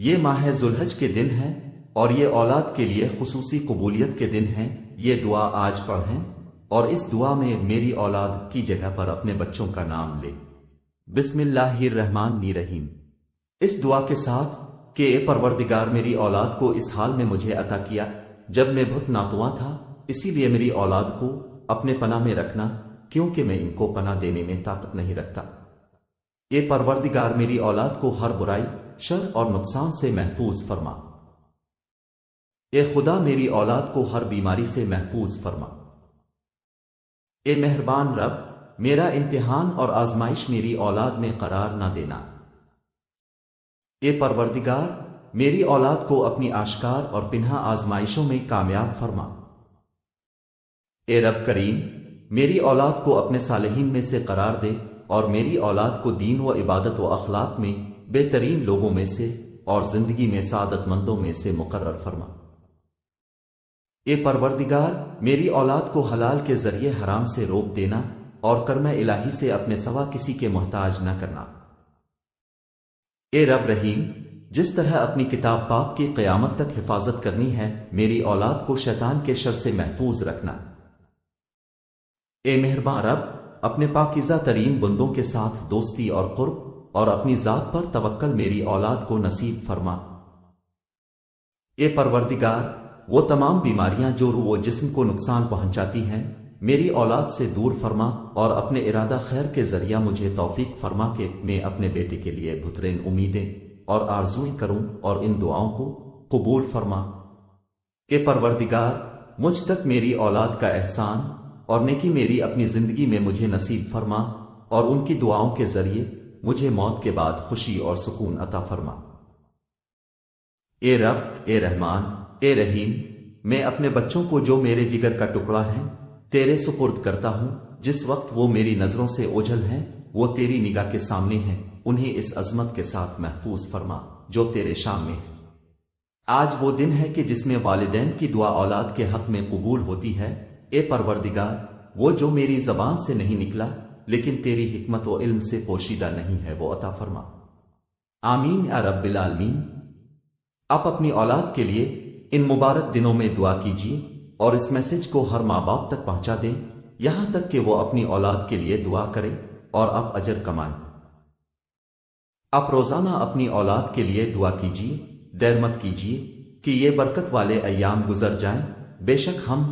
یہ ماہ ذوالحج کے دن ہیں اور یہ اولاد کے لیے خصوصی قبولیت کے دن ہیں۔ یہ دعا آج پڑھیں اور اس دعا میں میری اولاد کی جگہ پر اپنے بچوں کا نام لے۔ بسم اللہ الرحمن الرحیم۔ اس دعا کے ساتھ کہ اے پروردگار میری اولاد کو اس حال میں مجھے عطا کیا جب میں بہت ناتواں تھا، اسی لیے میری اولاد کو اپنے پناہ میں رکھنا کیونکہ میں ان کو پناہ دینے میں طاقت نہیں رکھتا۔ اے پروردگار میری اولاد کو ہر برائی، شر اور نقصان سے محفوظ فرما۔ اے خدا میری اولاد کو ہر بیماری سے محفوظ فرما۔ اے مہربان رب، میرا امتحان اور آزمائش میری اولاد میں قرار نہ دینا۔ اے پروردگار میری اولاد کو اپنی آشکار اور پنہا آزمائشوں میں کامیاب فرما۔ اے رب کریم میری اولاد کو اپنے صالحین میں سے قرار دے اور میری اولاد کو دین و عبادت و اخلاق میں بہترین لوگوں میں سے اور زندگی میں سعادت مندوں میں سے مقرر فرما۔ اے پروردگار میری اولاد کو حلال کے ذریعے حرام سے روک دینا اور کرم الہی سے اپنے سوا کسی کے محتاج نہ کرنا۔ اے رب رحیم جس طرح اپنی کتاب پاک کی قیامت تک حفاظت کرنی ہے، میری اولاد کو شیطان کے شر سے محفوظ رکھنا۔ اے مہربان رب اپنے پاکیزہ ترین بندوں کے ساتھ دوستی اور قرب اور اپنی ذات پر توکل میری اولاد کو نصیب فرما۔ اے پروردگار وہ تمام بیماریاں جو روح و جسم کو نقصان پہنچاتی ہیں میری اولاد سے دور فرما اور اپنے ارادہ خیر کے ذریعہ مجھے توفیق فرما کہ میں اپنے بیٹے کے لیے بہترین امیدیں اور آرزویں کروں اور ان دعاؤں کو قبول فرما۔ اے پروردگار مجھ تک میری اولاد کا احسان اور نیکی میری اپنی زندگی میں مجھے نصیب فرما اور ان کی دعاؤں کے ذریعے مجھے موت کے بعد خوشی اور سکون عطا فرما۔ اے رب، اے رحمان، اے رحیم میں اپنے بچوں کو جو میرے جگر کا ٹکڑا ہیں تیرے سپرد کرتا ہوں۔ جس وقت وہ میری نظروں سے اوجھل ہیں وہ تیری نگاہ کے سامنے ہیں، انہیں اس عظمت کے ساتھ محفوظ فرما جو تیرے شان میں ہے۔ آج وہ دن ہے کہ جس میں والدین کی دعا اولاد کے حق میں قبول ہوتی ہے۔ اے پروردگار وہ جو میری زبان سے نہیں نکلا لیکن تیری حکمت و علم سے پوشیدہ نہیں ہے وہ عطا فرما۔ آمین یا رب العالمین۔ آپ اپنی اولاد کے لیے ان مبارک دنوں میں دعا کیجیے اور اس میسج کو ہر ماں باپ تک پہنچا دیں یہاں تک کہ وہ اپنی اولاد کے لیے دعا کریں اور آپ اجر کمائیں۔ آپ روزانہ اپنی اولاد کے لیے دعا کیجیے، دیر مت کیجیے کہ یہ برکت والے ایام گزر جائیں۔ بے شک ہم